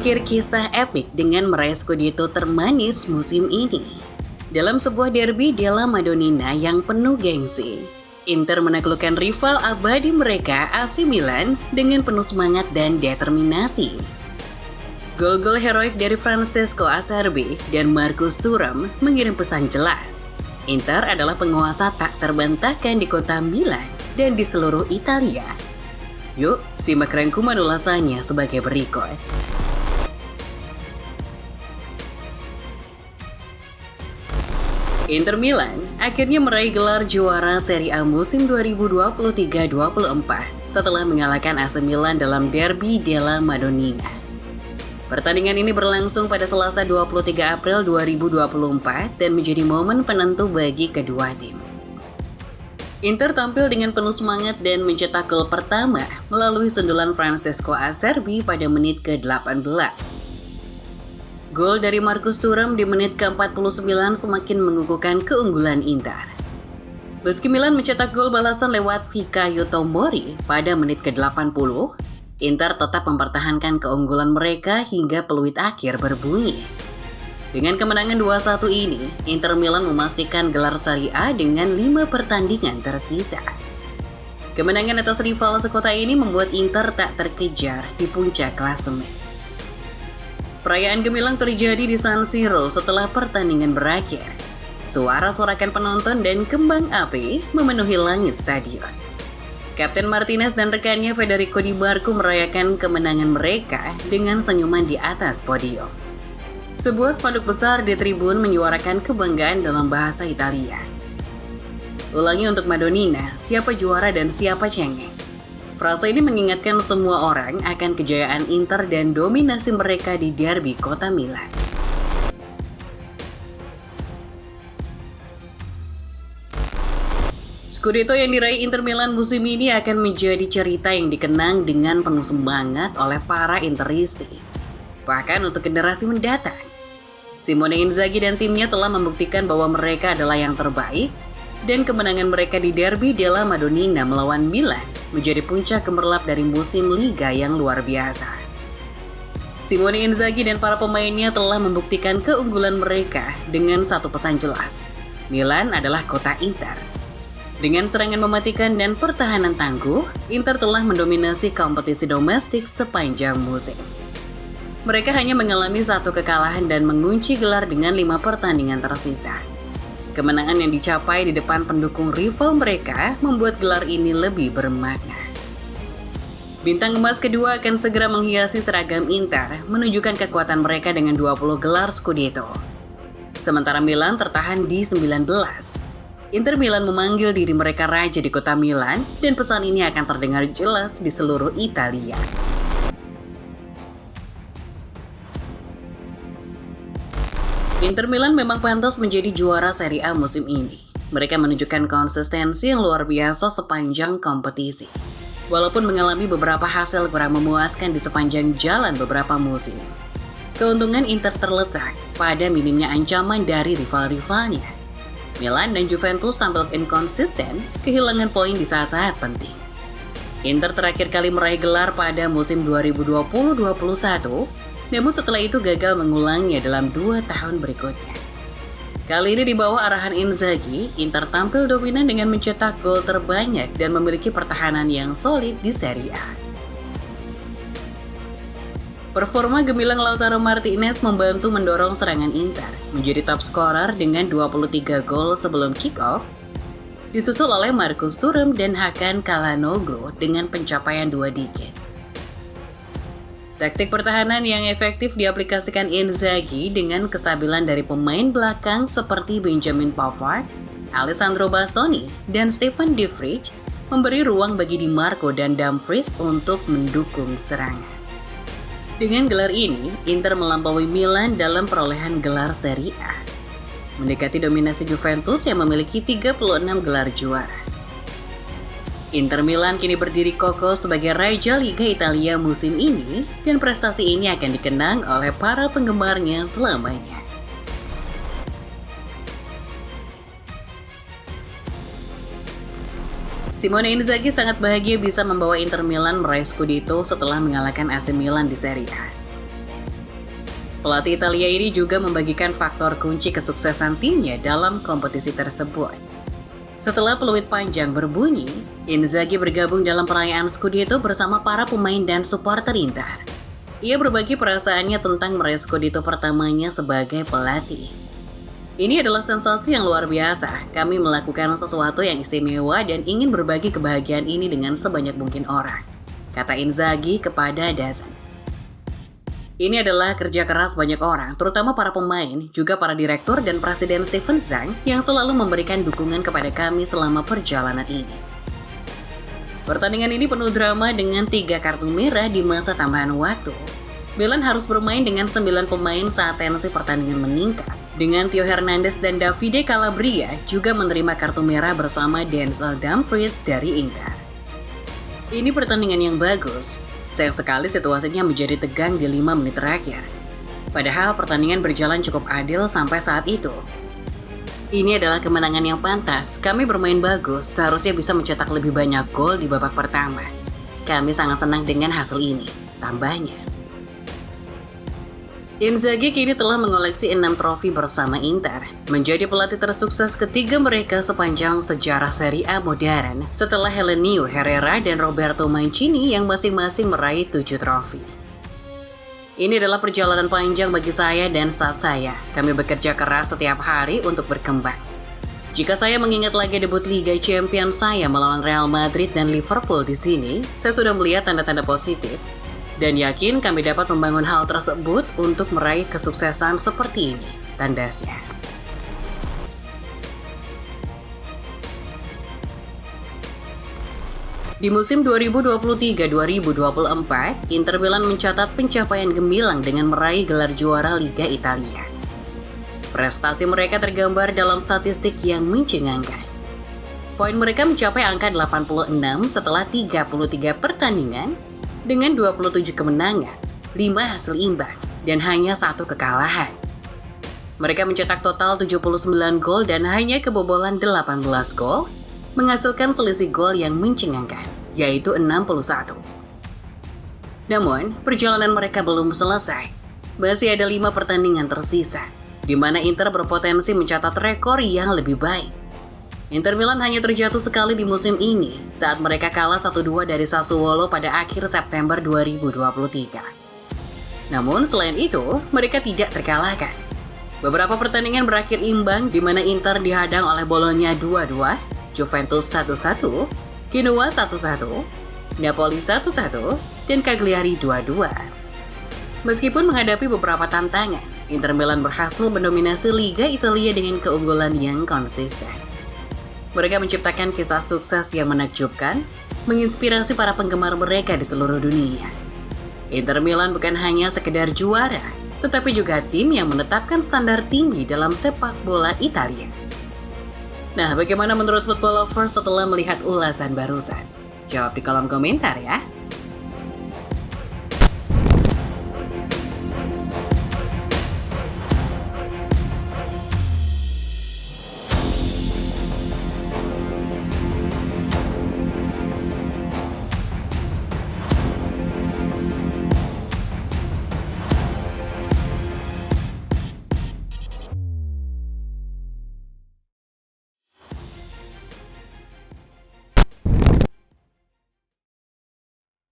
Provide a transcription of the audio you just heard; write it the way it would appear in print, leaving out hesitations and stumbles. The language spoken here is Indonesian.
mengakhiri kisah epik dengan meraih Scudetto termanis musim ini. Dalam sebuah derby della Madonnina yang penuh gengsi, Inter menaklukkan rival abadi mereka AC Milan dengan penuh semangat dan determinasi. Gol-gol heroik dari Francesco Acerbi dan Marcus Thuram mengirim pesan jelas. Inter adalah penguasa tak terbantahkan di kota Milan dan di seluruh Italia. Yuk, simak rangkuman ulasannya sebagai berikut. Inter Milan akhirnya meraih gelar juara Serie A musim 2023-24 setelah mengalahkan AC Milan dalam derby della Madonnina. Pertandingan ini berlangsung pada Selasa 23 April 2024 dan menjadi momen penentu bagi kedua tim. Inter tampil dengan penuh semangat dan mencetak gol pertama melalui sundulan Francesco Acerbi pada menit ke-18. Gol dari Marcus Thuram di menit ke-49 semakin mengukuhkan keunggulan Inter. Meski Milan mencetak gol balasan lewat Fikayo Tomori pada menit ke-80, Inter tetap mempertahankan keunggulan mereka hingga peluit akhir berbunyi. Dengan kemenangan 2-1 ini, Inter Milan memastikan gelar Serie A dengan 5 pertandingan tersisa. Kemenangan atas rival sekota ini membuat Inter tak terkejar di puncak klasemen. Perayaan gemilang terjadi di San Siro setelah pertandingan berakhir. Suara-sorakan penonton dan kembang api memenuhi langit stadion. Kapten Martinez dan rekannya Federico Di Marco merayakan kemenangan mereka dengan senyuman di atas podium. Sebuah spanduk besar di tribun menyuarakan kebanggaan dalam bahasa Italia. Ulangi untuk Madonnina, siapa juara dan siapa cengeng. Frase ini mengingatkan semua orang akan kejayaan Inter dan dominasi mereka di derby kota Milan. Scudetto yang diraih Inter Milan musim ini akan menjadi cerita yang dikenang dengan penuh semangat oleh para Interisti, bahkan untuk generasi mendatang. Simone Inzaghi dan timnya telah membuktikan bahwa mereka adalah yang terbaik, dan kemenangan mereka di derby della Madonnina melawan Milan menjadi puncak gemerlap dari musim Liga yang luar biasa. Simone Inzaghi dan para pemainnya telah membuktikan keunggulan mereka dengan satu pesan jelas. Milan adalah kota Inter. Dengan serangan mematikan dan pertahanan tangguh, Inter telah mendominasi kompetisi domestik sepanjang musim. Mereka hanya mengalami satu kekalahan dan mengunci gelar dengan 5 pertandingan tersisa. Kemenangan yang dicapai di depan pendukung rival mereka membuat gelar ini lebih bermakna. Bintang emas kedua akan segera menghiasi seragam Inter, menunjukkan kekuatan mereka dengan 20 gelar Scudetto. Sementara Milan tertahan di 19. Inter Milan memanggil diri mereka raja di kota Milan, dan pesan ini akan terdengar jelas di seluruh Italia. Inter Milan memang pantas menjadi juara Serie A musim ini. Mereka menunjukkan konsistensi yang luar biasa sepanjang kompetisi. Walaupun mengalami beberapa hasil kurang memuaskan di sepanjang jalan beberapa musim. Keuntungan Inter terletak pada minimnya ancaman dari rival-rivalnya. Milan dan Juventus tampil inkonsisten, kehilangan poin di saat-saat penting. Inter terakhir kali meraih gelar pada musim 2020-21, namun setelah itu gagal mengulangnya dalam 2 tahun berikutnya. Kali ini di bawah arahan Inzaghi, Inter tampil dominan dengan mencetak gol terbanyak dan memiliki pertahanan yang solid di Serie A. Performa gemilang Lautaro Martinez membantu mendorong serangan Inter, menjadi top scorer dengan 23 gol sebelum kick-off, disusul oleh Marcus Thuram dan Hakan Calhanoglu dengan pencapaian 2 digit. Taktik pertahanan yang efektif diaplikasikan Inzaghi dengan kestabilan dari pemain belakang seperti Benjamin Pavard, Alessandro Bastoni, dan Stefan De Vrij memberi ruang bagi Di Marco dan Dumfries untuk mendukung serangan. Dengan gelar ini, Inter melampaui Milan dalam perolehan gelar Serie A, mendekati dominasi Juventus yang memiliki 36 gelar juara. Inter Milan kini berdiri kokoh sebagai Raja Liga Italia musim ini, dan prestasi ini akan dikenang oleh para penggemarnya selamanya. Simone Inzaghi sangat bahagia bisa membawa Inter Milan meraih Scudetto setelah mengalahkan AC Milan di Serie A. Pelatih Italia ini juga membagikan faktor kunci kesuksesan timnya dalam kompetisi tersebut. Setelah peluit panjang berbunyi, Inzaghi bergabung dalam perayaan Scudetto bersama para pemain dan supporter Inter. Ia berbagi perasaannya tentang meraih Scudetto pertamanya sebagai pelatih. Ini adalah sensasi yang luar biasa. Kami melakukan sesuatu yang istimewa dan ingin berbagi kebahagiaan ini dengan sebanyak mungkin orang, kata Inzaghi kepada DAZN. Ini adalah kerja keras banyak orang, terutama para pemain, juga para direktur dan Presiden Steven Zhang yang selalu memberikan dukungan kepada kami selama perjalanan ini. Pertandingan ini penuh drama dengan 3 kartu merah di masa tambahan waktu. Milan harus bermain dengan 9 pemain saat tensi pertandingan meningkat, dengan Theo Hernandez dan Davide Calabria juga menerima kartu merah bersama Denzel Dumfries dari Inter. Ini pertandingan yang bagus. Sayang sekali situasinya menjadi tegang di 5 menit terakhir. Padahal pertandingan berjalan cukup adil sampai saat itu. Ini adalah kemenangan yang pantas. Kami bermain bagus, seharusnya bisa mencetak lebih banyak gol di babak pertama. Kami sangat senang dengan hasil ini, tambahnya. Inzaghi kini telah mengoleksi 6 trofi bersama Inter, menjadi pelatih tersukses ketiga mereka sepanjang sejarah Serie A modern setelah Helenio Herrera dan Roberto Mancini yang masing-masing meraih 7 trofi. Ini adalah perjalanan panjang bagi saya dan staf saya. Kami bekerja keras setiap hari untuk berkembang. Jika saya mengingat lagi debut Liga Champions saya melawan Real Madrid dan Liverpool di sini, saya sudah melihat tanda-tanda positif. Dan yakin kami dapat membangun hal tersebut untuk meraih kesuksesan seperti ini, tandasnya. Di musim 2023-2024, Inter Milan mencatat pencapaian gemilang dengan meraih gelar juara Liga Italia. Prestasi mereka tergambar dalam statistik yang mencengangkan. Poin mereka mencapai angka 86 setelah 33 pertandingan, dengan 27 kemenangan, 5 hasil imbang, dan hanya 1 kekalahan. Mereka mencetak total 79 gol dan hanya kebobolan 18 gol, menghasilkan selisih gol yang mencengangkan, yaitu 61. Namun, perjalanan mereka belum selesai. Masih ada 5 pertandingan tersisa, di mana Inter berpotensi mencatat rekor yang lebih baik. Inter Milan hanya terjatuh sekali di musim ini saat mereka kalah 1-2 dari Sassuolo pada akhir September 2023. Namun selain itu, mereka tidak terkalahkan. Beberapa pertandingan berakhir imbang di mana Inter dihadang oleh Bologna 2-2, Juventus 1-1, Genoa 1-1, Napoli 1-1, dan Cagliari 2-2. Meskipun menghadapi beberapa tantangan, Inter Milan berhasil mendominasi Liga Italia dengan keunggulan yang konsisten. Mereka menciptakan kisah sukses yang menakjubkan, menginspirasi para penggemar mereka di seluruh dunia. Inter Milan bukan hanya sekedar juara, tetapi juga tim yang menetapkan standar tinggi dalam sepak bola Italia. Nah, bagaimana menurut Football Lovers setelah melihat ulasan barusan? Jawab di kolom komentar ya.